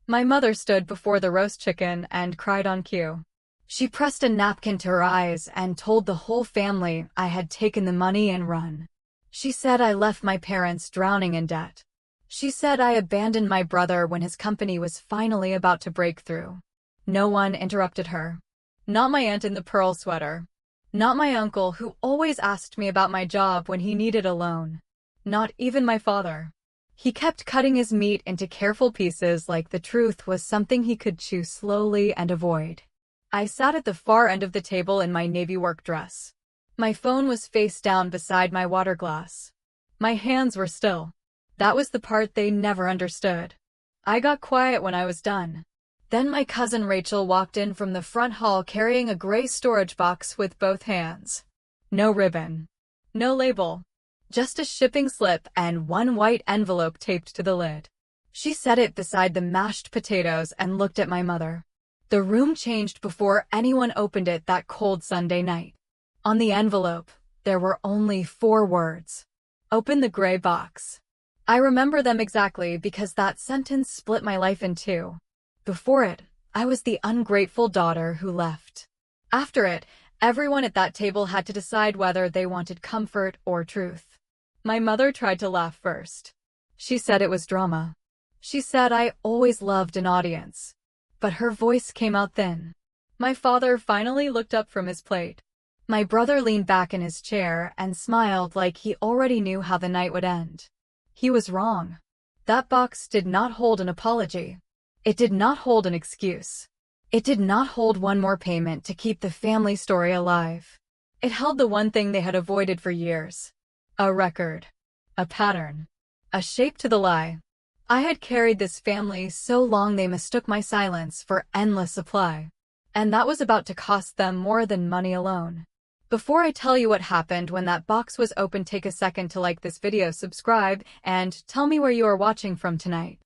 My mother stood before the roast chicken and cried on cue. She pressed a napkin to her eyes and told the whole family I had taken the money and run. She said I left my parents drowning in debt. She said I abandoned my brother when his company was finally about to break through. No one interrupted her. Not my aunt in the pearl sweater. Not my uncle who always asked me about my job when he needed a loan. Not even my father. He kept cutting his meat into careful pieces like the truth was something he could chew slowly and avoid. I sat at the far end of the table in my navy work dress. My phone was face down beside my water glass. My hands were still. That was the part they never understood. I got quiet when I was done. Then my cousin Rachel walked in from the front hall carrying a gray storage box with both hands. No ribbon. No label. Just a shipping slip and one white envelope taped to the lid. She set it beside the mashed potatoes and looked at my mother. The room changed before anyone opened it that cold Sunday night. On the envelope, there were only 4 words. Open the gray box. I remember them exactly because that sentence split my life in two. Before it, I was the ungrateful daughter who left. After it, everyone at that table had to decide whether they wanted comfort or truth. My mother tried to laugh first. She said it was drama. She said I always loved an audience. But her voice came out thin. My father finally looked up from his plate. My brother leaned back in his chair and smiled like he already knew how the night would end. He was wrong. That box did not hold an apology. It did not hold an excuse. It did not hold one more payment to keep the family story alive. It held the one thing they had avoided for years. A record. A pattern. A shape to the lie. I had carried this family so long they mistook my silence for endless supply. And that was about to cost them more than money alone. Before I tell you what happened when that box was opened, take a second to like this video, subscribe, and tell me where you are watching from tonight.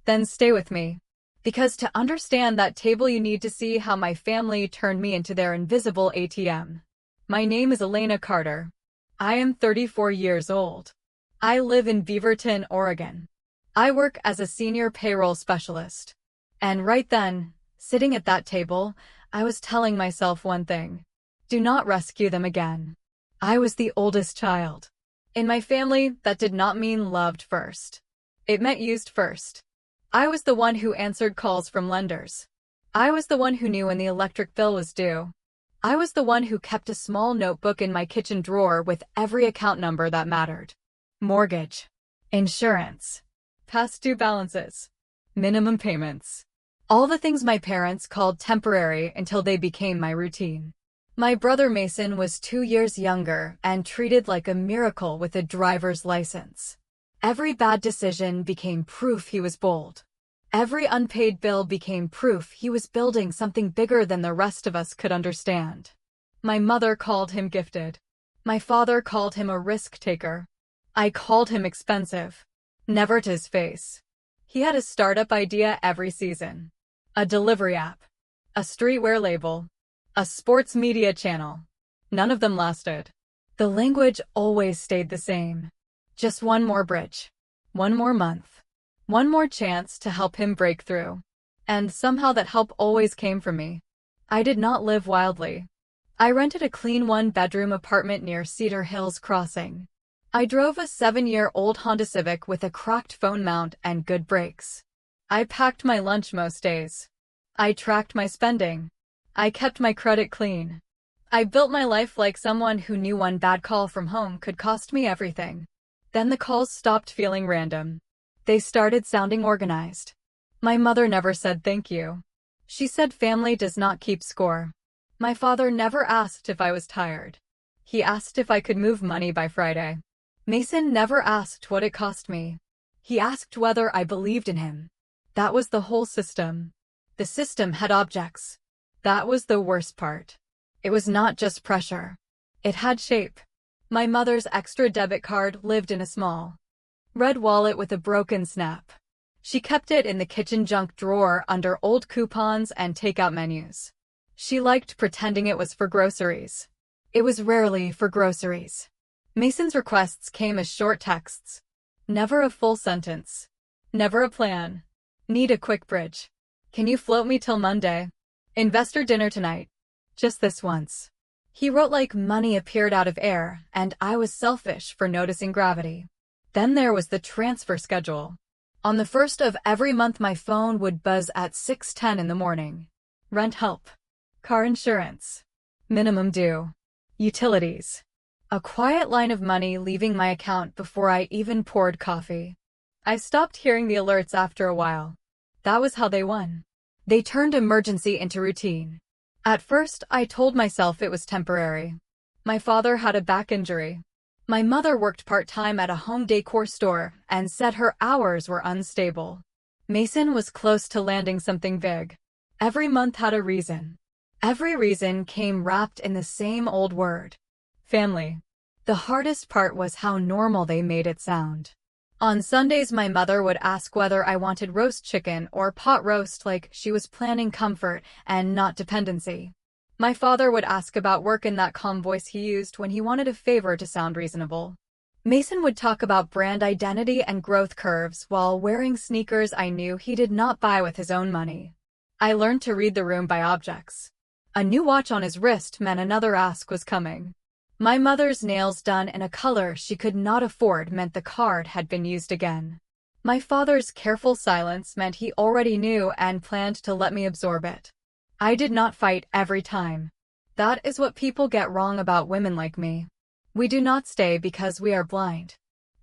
Then stay with me. Because to understand that table you need to see how my family turned me into their invisible ATM. My name is Elena Carter. I am 34 years old. I live in Beaverton, Oregon. I work as a senior payroll specialist. And right then, sitting at that table, I was telling myself one thing. Do not rescue them again. I was the oldest child. In my family, that did not mean loved first. It meant used first. I was the one who answered calls from lenders. I was the one who knew when the electric bill was due. I was the one who kept a small notebook in my kitchen drawer with every account number that mattered. Mortgage. Insurance. Past due balances. Minimum payments. All the things my parents called temporary until they became my routine. My brother Mason was 2 years younger and treated like a miracle with a driver's license. Every bad decision became proof he was bold. Every unpaid bill became proof he was building something bigger than the rest of us could understand. My mother called him gifted. My father called him a risk taker. I called him expensive. Never to his face. He had a startup idea every season. A delivery app. A streetwear label. A sports media channel. None of them lasted. The language always stayed the same. Just one more bridge. One more month. One more chance to help him break through. And somehow that help always came from me. I did not live wildly. I rented a clean 1-bedroom apartment near Cedar Hills Crossing. I drove a 7-year-old Honda Civic with a cracked phone mount and good brakes. I packed my lunch most days. I tracked my spending. I kept my credit clean. I built my life like someone who knew one bad call from home could cost me everything. Then the calls stopped feeling random. They started sounding organized. My mother never said thank you. She said family does not keep score. My father never asked if I was tired. He asked if I could move money by Friday. Mason never asked what it cost me. He asked whether I believed in him. That was the whole system. The system had objects. That was the worst part. It was not just pressure. It had shape. My mother's extra debit card lived in a small red wallet with a broken snap. She kept it in the kitchen junk drawer under old coupons and takeout menus. She liked pretending it was for groceries. It was rarely for groceries. Mason's requests came as short texts. Never a full sentence. Never a plan. Need a quick bridge. Can you float me till Monday? Investor dinner tonight. Just this once. He wrote like money appeared out of air, and I was selfish for noticing gravity. Then there was the transfer schedule. On the first of every month my phone would buzz at 6:10 in the morning. Rent help. Car insurance. Minimum due. Utilities. A quiet line of money leaving my account before I even poured coffee. I stopped hearing the alerts after a while. That was how they won. They turned emergency into routine. At first, I told myself it was temporary. My father had a back injury. My mother worked part-time at a home decor store and said her hours were unstable. Mason was close to landing something big. Every month had a reason. Every reason came wrapped in the same old word. Family. The hardest part was how normal they made it sound. On Sundays my mother would ask whether I wanted roast chicken or pot roast like she was planning comfort and not dependency. My father would ask about work in that calm voice he used when he wanted a favor to sound reasonable. Mason would talk about brand identity and growth curves while wearing sneakers I knew he did not buy with his own money. I learned to read the room by objects. A new watch on his wrist meant another ask was coming. My mother's nails done in a color she could not afford meant the card had been used again. My father's careful silence meant he already knew and planned to let me absorb it. I did not fight every time. That is what people get wrong about women like me. We do not stay because we are blind.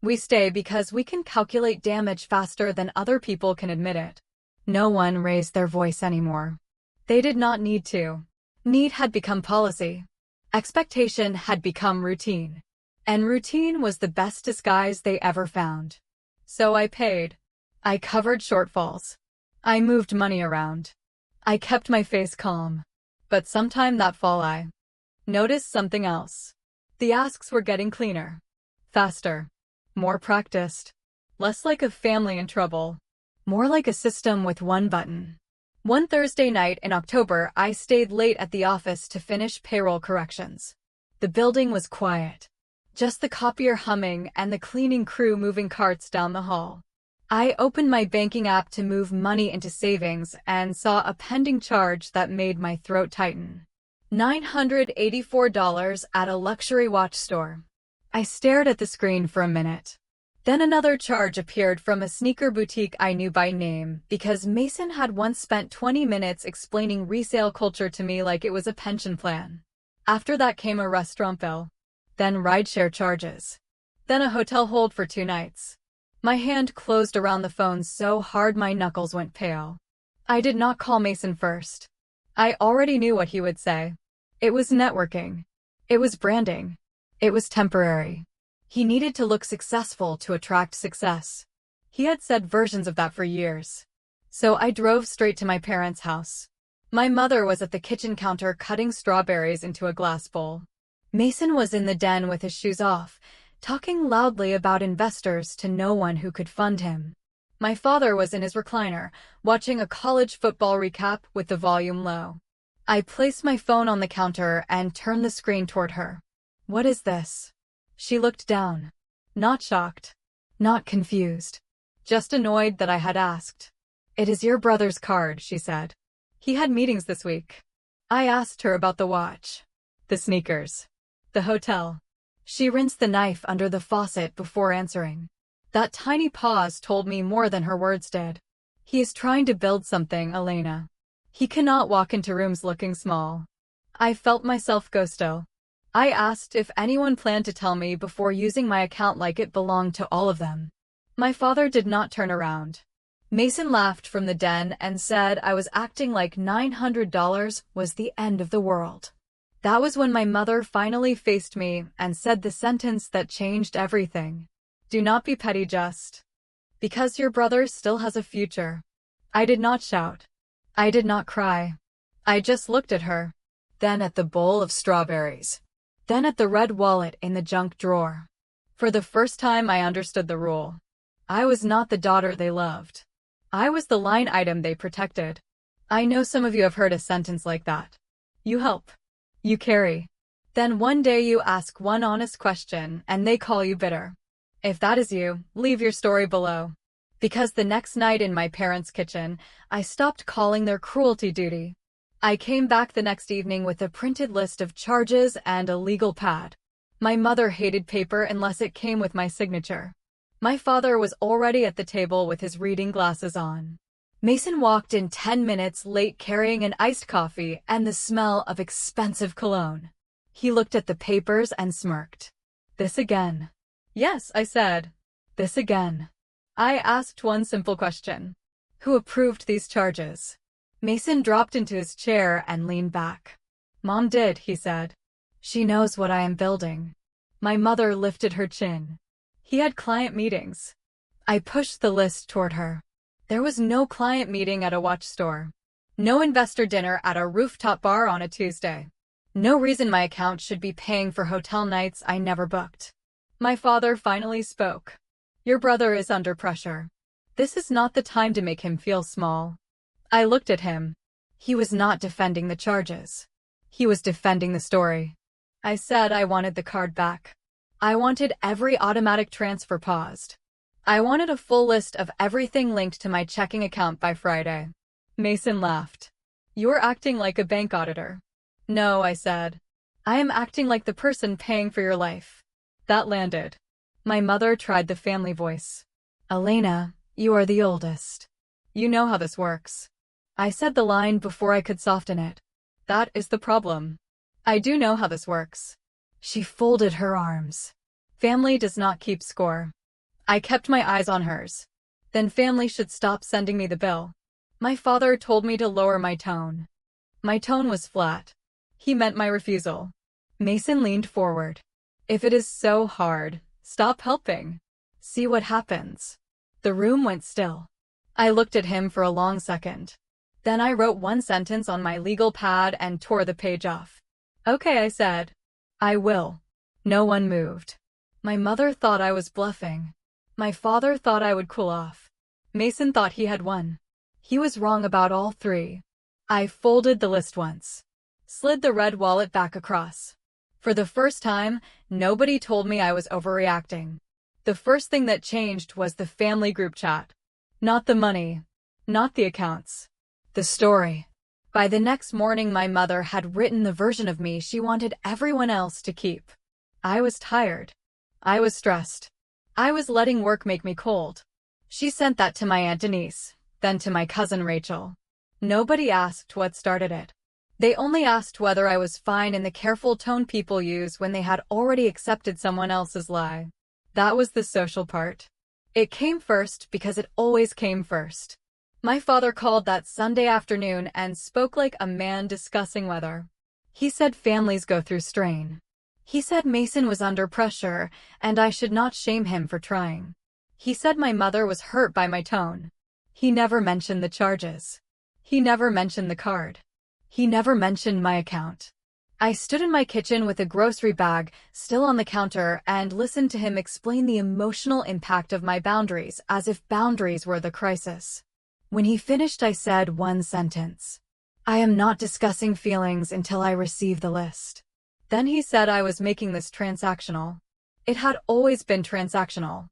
We stay because we can calculate damage faster than other people can admit it. No one raised their voice anymore. They did not need to. Need had become policy. Expectation had become routine. And routine was the best disguise they ever found. So I paid. I covered shortfalls. I moved money around. I kept my face calm. But sometime that fall I noticed something else. The asks were getting cleaner. Faster. More practiced. Less like a family in trouble. More like a system with one button. One Thursday night in October, I stayed late at the office to finish payroll corrections. The building was quiet. Just the copier humming and the cleaning crew moving carts down the hall. I opened my banking app to move money into savings and saw a pending charge that made my throat tighten. $984 at a luxury watch store. I stared at the screen for a minute. Then another charge appeared from a sneaker boutique I knew by name because Mason had once spent 20 minutes explaining resale culture to me like it was a pension plan. After that came a restaurant bill. Then rideshare charges. Then a hotel hold for 2 nights. My hand closed around the phone so hard my knuckles went pale. I did not call Mason first. I already knew what he would say. It was networking. It was branding. It was temporary. He needed to look successful to attract success. He had said versions of that for years. So I drove straight to my parents' house. My mother was at the kitchen counter cutting strawberries into a glass bowl. Mason was in the den with his shoes off, talking loudly about investors to no one who could fund him. My father was in his recliner, watching a college football recap with the volume low. I placed my phone on the counter and turned the screen toward her. "What is this?" She looked down. Not shocked. Not confused. Just annoyed that I had asked. "It is your brother's card," she said. "He had meetings this week." I asked her about the watch. The sneakers. The hotel. She rinsed the knife under the faucet before answering. That tiny pause told me more than her words did. He is trying to build something, Elena. He cannot walk into rooms looking small. I felt myself go still. I asked if anyone planned to tell me before using my account like it belonged to all of them. My father did not turn around. Mason laughed from the den and said I was acting like $900 was the end of the world. That was when my mother finally faced me and said the sentence that changed everything. "Do not be petty, just because your brother still has a future." I did not shout. I did not cry. I just looked at her. Then at the bowl of strawberries. Then at the red wallet in the junk drawer. For the first time I understood the rule. I was not the daughter they loved. I was the line item they protected. I know some of you have heard a sentence like that. You help. You carry. Then one day you ask one honest question and they call you bitter. If that is you, leave your story below. Because the next night in my parents' kitchen, I stopped calling their cruelty duty. I came back the next evening with a printed list of charges and a legal pad. My mother hated paper unless it came with my signature. My father was already at the table with his reading glasses on. Mason walked in 10 minutes late carrying an iced coffee and the smell of expensive cologne. He looked at the papers and smirked. This again. Yes, I said. This again. I asked one simple question. Who approved these charges? Mason dropped into his chair and leaned back. Mom did, he said. She knows what I am building. My mother lifted her chin. He had client meetings. I pushed the list toward her. There was no client meeting at a watch store. No investor dinner at a rooftop bar on a Tuesday. No reason my account should be paying for hotel nights I never booked. My father finally spoke. Your brother is under pressure. This is not the time to make him feel small. I looked at him. He was not defending the charges. He was defending the story. I said I wanted the card back. I wanted every automatic transfer paused. I wanted a full list of everything linked to my checking account by Friday. Mason laughed. You're acting like a bank auditor. No, I said. I am acting like the person paying for your life. That landed. My mother tried the family voice. Elena, you are the oldest. You know how this works. I said the line before I could soften it. That is the problem. I do know how this works. She folded her arms. Family does not keep score. I kept my eyes on hers. Then family should stop sending me the bill. My father told me to lower my tone. My tone was flat. He meant my refusal. Mason leaned forward. If it is so hard, stop helping. See what happens. The room went still. I looked at him for a long second. Then I wrote one sentence on my legal pad and tore the page off. Okay, I said. I will. No one moved. My mother thought I was bluffing. My father thought I would cool off. Mason thought he had won. He was wrong about all three. I folded the list once. Slid the red wallet back across. For the first time, nobody told me I was overreacting. The first thing that changed was the family group chat. Not the money. Not the accounts. The story. By the next morning, my mother had written the version of me she wanted everyone else to keep. I was tired. I was stressed. I was letting work make me cold. She sent that to my Aunt Denise, then to my cousin Rachel. Nobody asked what started it. They only asked whether I was fine in the careful tone people use when they had already accepted someone else's lie. That was the social part. It came first because it always came first. My father called that Sunday afternoon and spoke like a man discussing weather. He said families go through strain. He said Mason was under pressure, and I should not shame him for trying. He said my mother was hurt by my tone. He never mentioned the charges. He never mentioned the card. He never mentioned my account. I stood in my kitchen with a grocery bag still on the counter and listened to him explain the emotional impact of my boundaries as if boundaries were the crisis. When he finished, I said one sentence. I am not discussing feelings until I receive the list. Then he said I was making this transactional. It had always been transactional.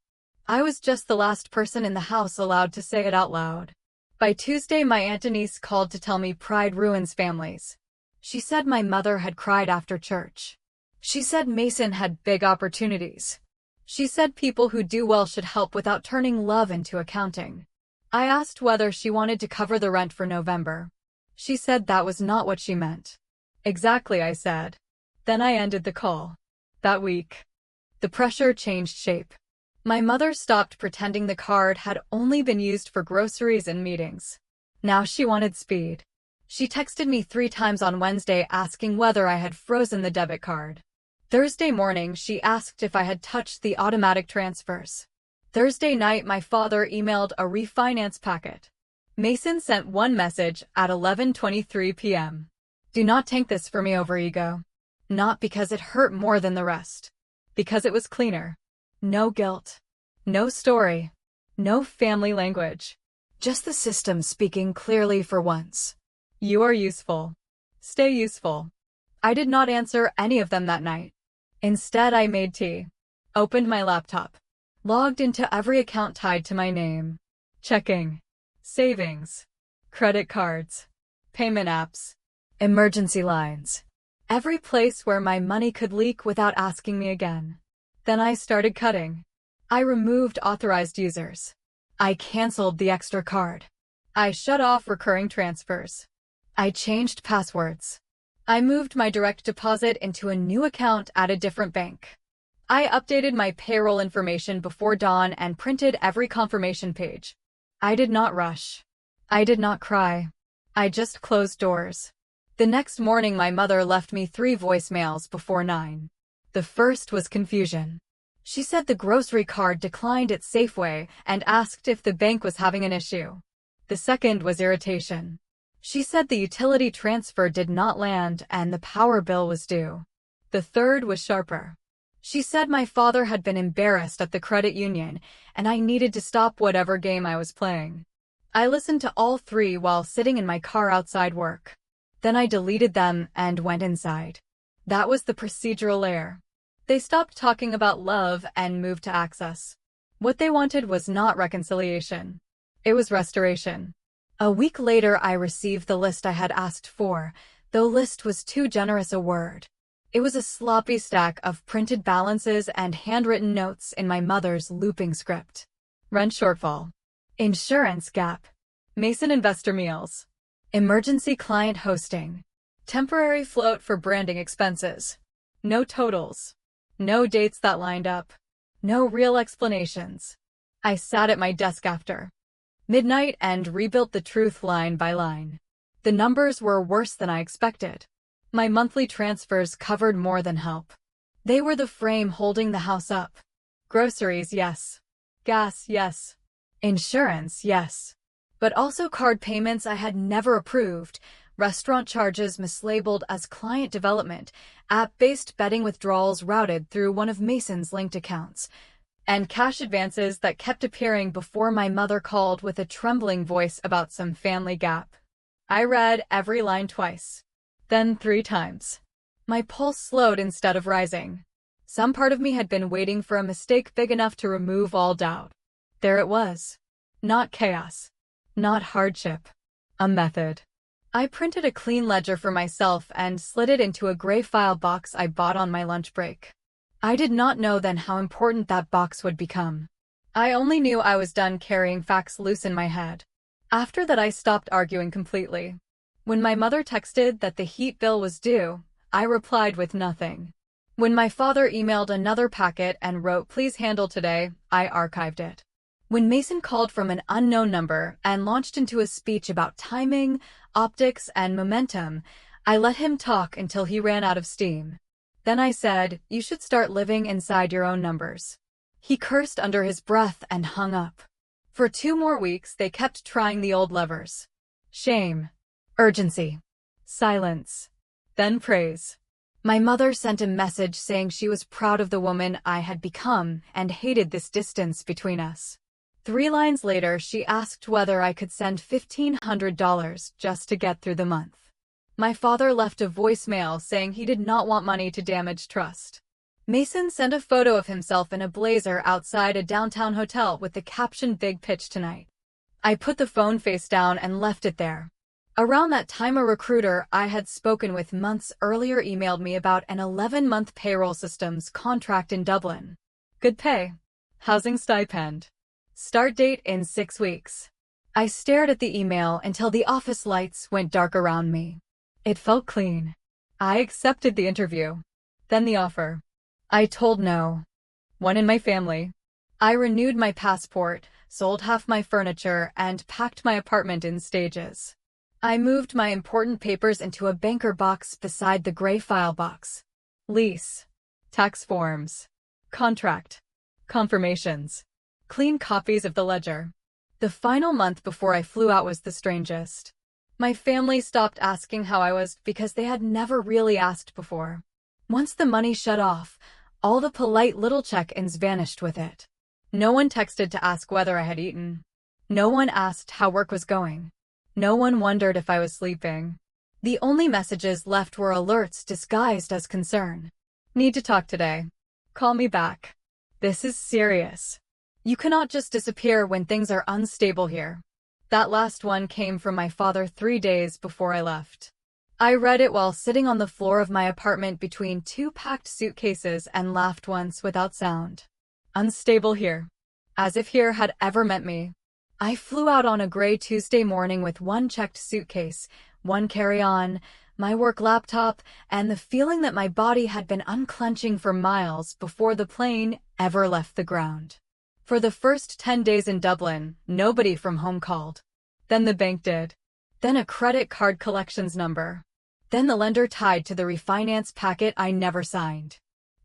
I was just the last person in the house allowed to say it out loud. By Tuesday, my Aunt Denise called to tell me pride ruins families. She said my mother had cried after church. She said Mason had big opportunities. She said people who do well should help without turning love into accounting. I asked whether she wanted to cover the rent for November. She said that was not what she meant. Exactly, I said. Then I ended the call. That week, the pressure changed shape. My mother stopped pretending the card had only been used for groceries and meetings. Now she wanted speed. She texted me 3 times on Wednesday asking whether I had frozen the debit card. Thursday morning, she asked if I had touched the automatic transfers. Thursday night, my father emailed a refinance packet. Mason sent one message at 11:23 p.m. Do not tank this for me over ego. Not because it hurt more than the rest. Because it was cleaner. No guilt. No story. No family language. Just the system speaking clearly for once. You are useful. Stay useful. I did not answer any of them that night. Instead, I made tea. Opened my laptop. Logged into every account tied to my name. checking, savings, credit cards, payment apps, emergency lines. Every place where my money could leak without asking me again. Then I started cutting. I removed authorized users. I canceled the extra card. I shut off recurring transfers. I changed passwords. I moved my direct deposit into a new account at a different bank. I updated my payroll information before dawn and printed every confirmation page. I did not rush. I did not cry. I just closed doors. The next morning my mother left me 3 voicemails before 9. The first was confusion. She said the grocery card declined at Safeway and asked if the bank was having an issue. The second was irritation. She said the utility transfer did not land and the power bill was due. The third was sharper. She said my father had been embarrassed at the credit union and I needed to stop whatever game I was playing. I listened to all 3 while sitting in my car outside work. Then I deleted them and went inside. That was the procedural layer. They stopped talking about love and moved to access. What they wanted was not reconciliation. It was restoration. A week later I received the list I had asked for, though list was too generous a word. It was a sloppy stack of printed balances and handwritten notes in my mother's looping script. Rent shortfall. Insurance gap. Mason investor meals. Emergency client hosting. Temporary float for branding expenses. No totals. No dates that lined up. No real explanations. I sat at my desk after midnight and rebuilt the truth line by line. The numbers were worse than I expected. My monthly transfers covered more than help. They were the frame holding the house up. Groceries, yes. Gas, yes. Insurance, yes. But also card payments I had never approved, restaurant charges mislabeled as client development, app-based betting withdrawals routed through one of Mason's linked accounts, and cash advances that kept appearing before my mother called with a trembling voice about some family gap. I read every line twice, then 3 times. My pulse slowed instead of rising. Some part of me had been waiting for a mistake big enough to remove all doubt. There it was. Not chaos. Not hardship. A method. I printed a clean ledger for myself and slid it into a gray file box I bought on my lunch break. I did not know then how important that box would become. I only knew I was done carrying facts loose in my head. After that I stopped arguing completely. When my mother texted that the heat bill was due, I replied with nothing. When my father emailed another packet and wrote "Please handle today," I archived it. When Mason called from an unknown number and launched into a speech about timing, optics, and momentum, I let him talk until he ran out of steam. Then I said, "You should start living inside your own numbers." He cursed under his breath and hung up. For 2 more weeks, they kept trying the old levers. Shame. Urgency. Silence. Then praise. My mother sent a message saying she was proud of the woman I had become and hated this distance between us. 3 lines later, she asked whether I could send $1,500 just to get through the month. My father left a voicemail saying he did not want money to damage trust. Mason sent a photo of himself in a blazer outside a downtown hotel with the caption "Big Pitch tonight." I put the phone face down and left it there. Around that time, a recruiter I had spoken with months earlier emailed me about an 11-month payroll systems contract in Dublin. Good pay. Housing stipend. Start date in 6 weeks. I stared at the email until the office lights went dark around me. It felt clean. I accepted the interview. Then the offer. I told no one in my family. I renewed my passport, sold half my furniture, and packed my apartment in stages. I moved my important papers into a banker box beside the gray file box. Lease. Tax forms. Contract. Confirmations. Clean copies of the ledger. The final month before I flew out was the strangest. My family stopped asking how I was because they had never really asked before. Once the money shut off, all the polite little check-ins vanished with it. No one texted to ask whether I had eaten. No one asked how work was going. No one wondered if I was sleeping. The only messages left were alerts disguised as concern. Need to talk today. Call me back. This is serious. You cannot just disappear when things are unstable here. That last one came from my father 3 days before I left. I read it while sitting on the floor of my apartment between two packed suitcases and laughed once without sound. Unstable here. As if here had ever met me. I flew out on a gray Tuesday morning with one checked suitcase, one carry-on, my work laptop, and the feeling that my body had been unclenching for miles before the plane ever left the ground. For the first 10 days in Dublin, nobody from home called. Then the bank did. Then a credit card collections number. Then the lender tied to the refinance packet I never signed.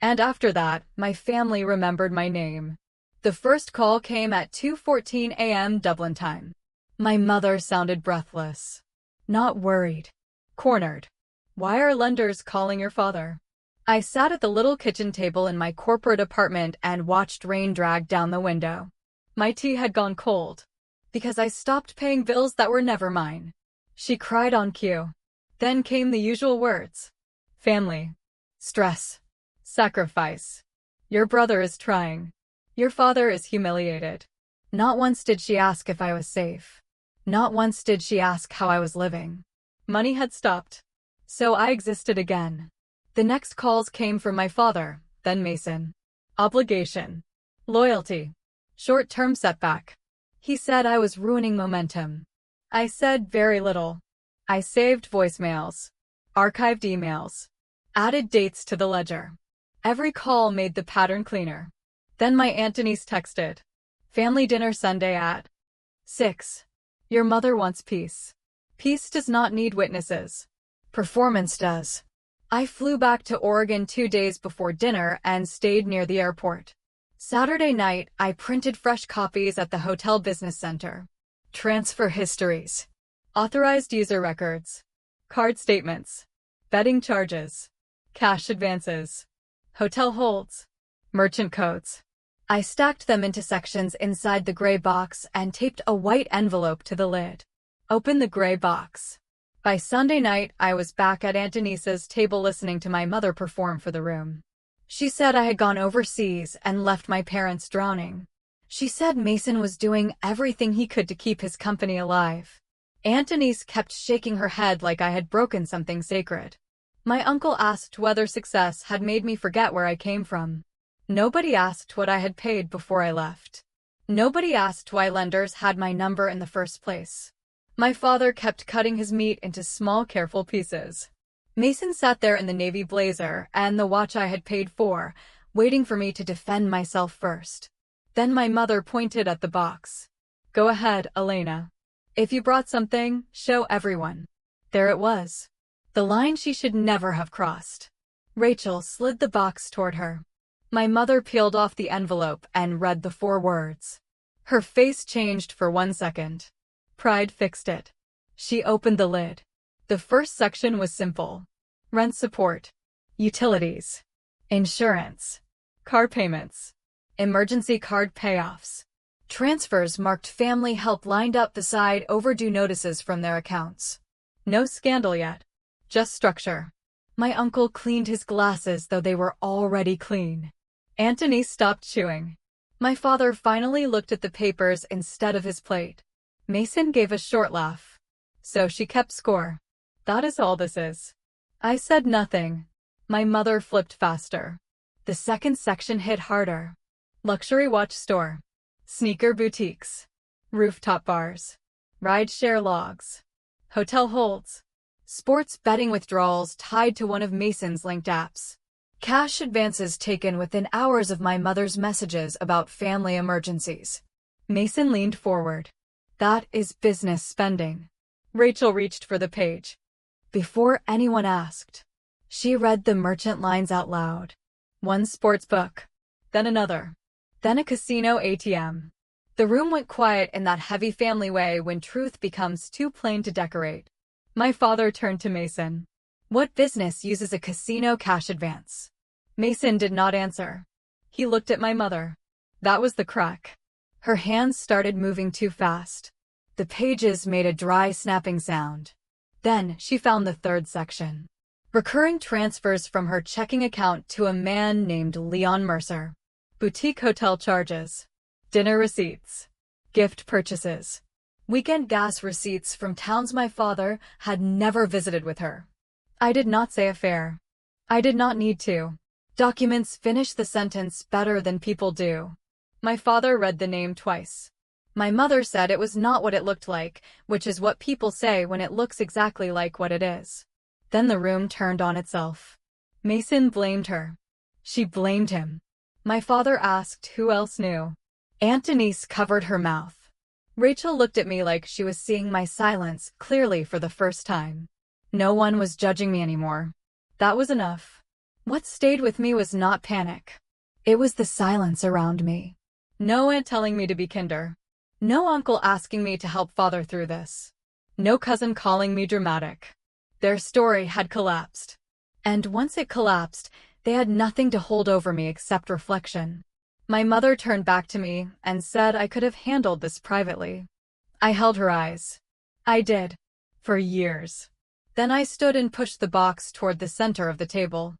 And after that, my family remembered my name. The first call came at 2:14 a.m. Dublin time. My mother sounded breathless. Not worried. Cornered. Why are lenders calling your father? I sat at the little kitchen table in my corporate apartment and watched rain drag down the window. My tea had gone cold. Because I stopped paying bills that were never mine. She cried on cue. Then came the usual words. Family. Stress. Sacrifice. Your brother is trying. Your father is humiliated. Not once did she ask if I was safe. Not once did she ask how I was living. Money had stopped. So I existed again. The next calls came from my father, then Mason. Obligation. Loyalty. Short-term setback. He said I was ruining momentum. I said very little. I saved voicemails. Archived emails. Added dates to the ledger. Every call made the pattern cleaner. Then my Aunt Denise texted. Family dinner Sunday at 6. Your mother wants peace. Peace does not need witnesses. Performance does. I flew back to Oregon 2 days before dinner and stayed near the airport. Saturday night, I printed fresh copies at the hotel business center. Transfer histories. Authorized user records. Card statements. Betting charges. Cash advances. Hotel holds. Merchant codes. I stacked them into sections inside the gray box and taped a white envelope to the lid. Open the gray box. By Sunday night, I was back at Aunt Denise's table listening to my mother perform for the room. She said I had gone overseas and left my parents drowning. She said Mason was doing everything he could to keep his company alive. Aunt Denise kept shaking her head like I had broken something sacred. My uncle asked whether success had made me forget where I came from. Nobody asked what I had paid before I left. Nobody asked why lenders had my number in the first place. My father kept cutting his meat into small, careful pieces. Mason sat there in the navy blazer and the watch I had paid for, waiting for me to defend myself first. Then my mother pointed at the box. Go ahead, Elena. If you brought something, show everyone. There it was. The line she should never have crossed. Rachel slid the box toward her. My mother peeled off the envelope and read the 4 words. Her face changed for 1 second. Pride fixed it. She opened the lid. The first section was simple. Rent support. Utilities. Insurance. Car payments. Emergency card payoffs. Transfers marked family help lined up beside overdue notices from their accounts. No scandal yet. Just structure. My uncle cleaned his glasses though they were already clean. Aunt Denise stopped chewing. My father finally looked at the papers instead of his plate. Mason gave a short laugh. So she kept score. That is all this is. I said nothing. My mother flipped faster. The second section hit harder. Luxury watch store. Sneaker boutiques. Rooftop bars. Rideshare logs. Hotel holds. Sports betting withdrawals tied to one of Mason's linked apps. Cash advances taken within hours of my mother's messages about family emergencies. Mason leaned forward. That is business spending. Rachel reached for the page. Before anyone asked, she read the merchant lines out loud. One sports book. Then another. Then a casino ATM. The room went quiet in that heavy family way when truth becomes too plain to decorate. My father turned to Mason. What business uses a casino cash advance? Mason did not answer. He looked at my mother. That was the crack. Her hands started moving too fast. The pages made a dry snapping sound. Then she found the 3rd section. Recurring transfers from her checking account to a man named Leon Mercer. Boutique hotel charges. dinner receipts, gift purchases, weekend gas receipts from towns my father had never visited with her. I did not say a fare. I did not need to. Documents finish the sentence better than people do. My father read the name twice. My mother said it was not what it looked like, which is what people say when it looks exactly like what it is. Then the room turned on itself. Mason blamed her. She blamed him. My father asked who else knew. Aunt Denise covered her mouth. Rachel looked at me like she was seeing my silence clearly for the first time. No one was judging me anymore. That was enough. What stayed with me was not panic. It was the silence around me. No aunt telling me to be kinder. No uncle asking me to help father through this. No cousin calling me dramatic. Their story had collapsed. And once it collapsed, they had nothing to hold over me except reflection. My mother turned back to me and said I could have handled this privately. I held her eyes. I did. For years. Then I stood and pushed the box toward the center of the table.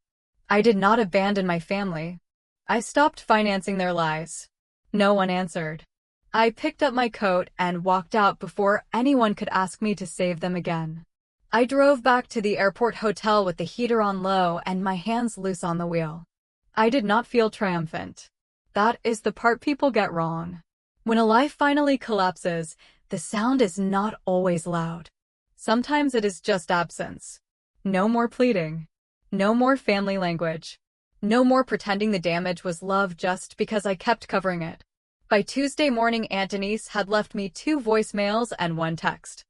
I did not abandon my family. I stopped financing their lies. No one answered. I picked up my coat and walked out before anyone could ask me to save them again. I drove back to the airport hotel with the heater on low and my hands loose on the wheel. I did not feel triumphant. That is the part people get wrong. When a life finally collapses, the sound is not always loud. Sometimes it is just absence. No more pleading. No more family language. No more pretending the damage was love just because I kept covering it. By Tuesday morning, Aunt Denise had left me 2 voicemails and 1 text.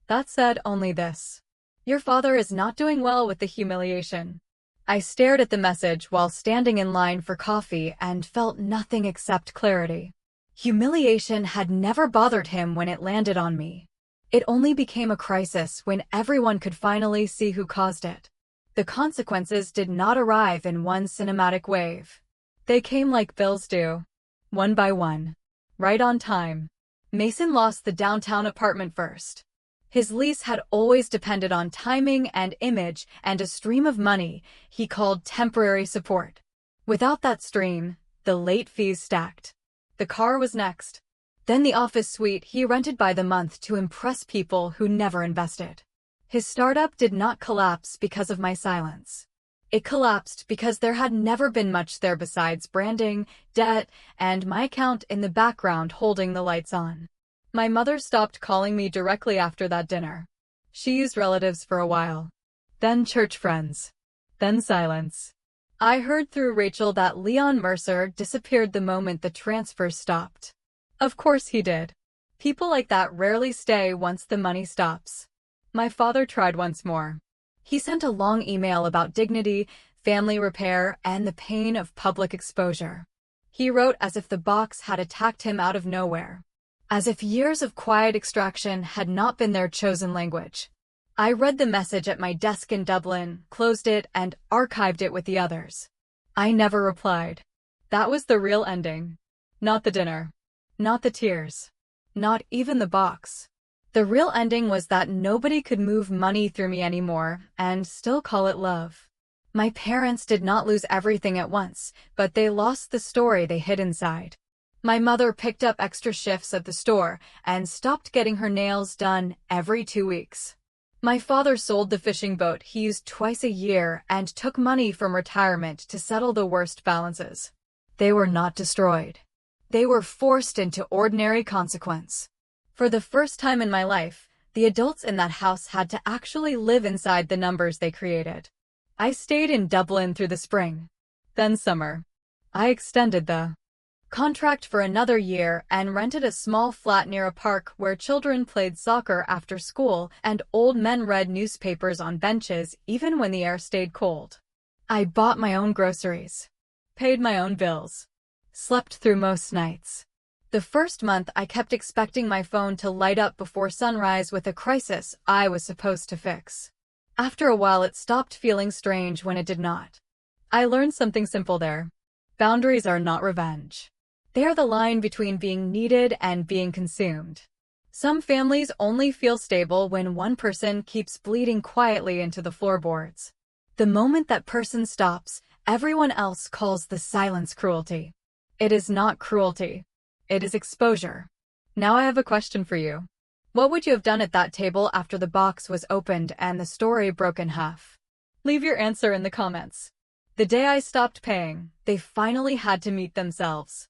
That said only this. Your father is not doing well with the humiliation. I stared at the message while standing in line for coffee and felt nothing except clarity. Humiliation had never bothered him when it landed on me. It only became a crisis when everyone could finally see who caused it. The consequences did not arrive in one cinematic wave. They came like bills do. One by one. Right on time. Mason lost the downtown apartment first. His lease had always depended on timing and image and a stream of money he called temporary support. Without that stream, the late fees stacked. The car was next. Then the office suite he rented by the month to impress people who never invested. His startup did not collapse because of my silence. It collapsed because there had never been much there besides branding, debt, and my account in the background holding the lights on. My mother stopped calling me directly after that dinner. She used relatives for a while. Then church friends. Then silence. I heard through Rachel that Leon Mercer disappeared the moment the transfer stopped. Of course he did. People like that rarely stay once the money stops. My father tried once more. He sent a long email about dignity, family repair, and the pain of public exposure. He wrote as if the box had attacked him out of nowhere. As if years of quiet extraction had not been their chosen language. I read the message at my desk in Dublin, closed it, and archived it with the others. I never replied. That was the real ending. Not the dinner. Not the tears. Not even the box. The real ending was that nobody could move money through me anymore and still call it love. My parents did not lose everything at once, but they lost the story they hid inside. My mother picked up extra shifts at the store and stopped getting her nails done every 2 weeks. My father sold the fishing boat he used twice a year and took money from retirement to settle the worst balances. They were not destroyed. They were forced into ordinary consequence. For the first time in my life, the adults in that house had to actually live inside the numbers they created. I stayed in Dublin through the spring. Then summer. I extended the contract for another year and rented a small flat near a park where children played soccer after school and old men read newspapers on benches even when the air stayed cold. I bought my own groceries. Paid my own bills. Slept through most nights. The first month I kept expecting my phone to light up before sunrise with a crisis I was supposed to fix. After a while it stopped feeling strange when it did not. I learned something simple there. Boundaries are not revenge. They are the line between being needed and being consumed. Some families only feel stable when one person keeps bleeding quietly into the floorboards. The moment that person stops, everyone else calls the silence cruelty. It is not cruelty. It is exposure. Now I have a question for you. What would you have done at that table after the box was opened and the story broke in half? Leave your answer in the comments. The day I stopped paying, they finally had to meet themselves.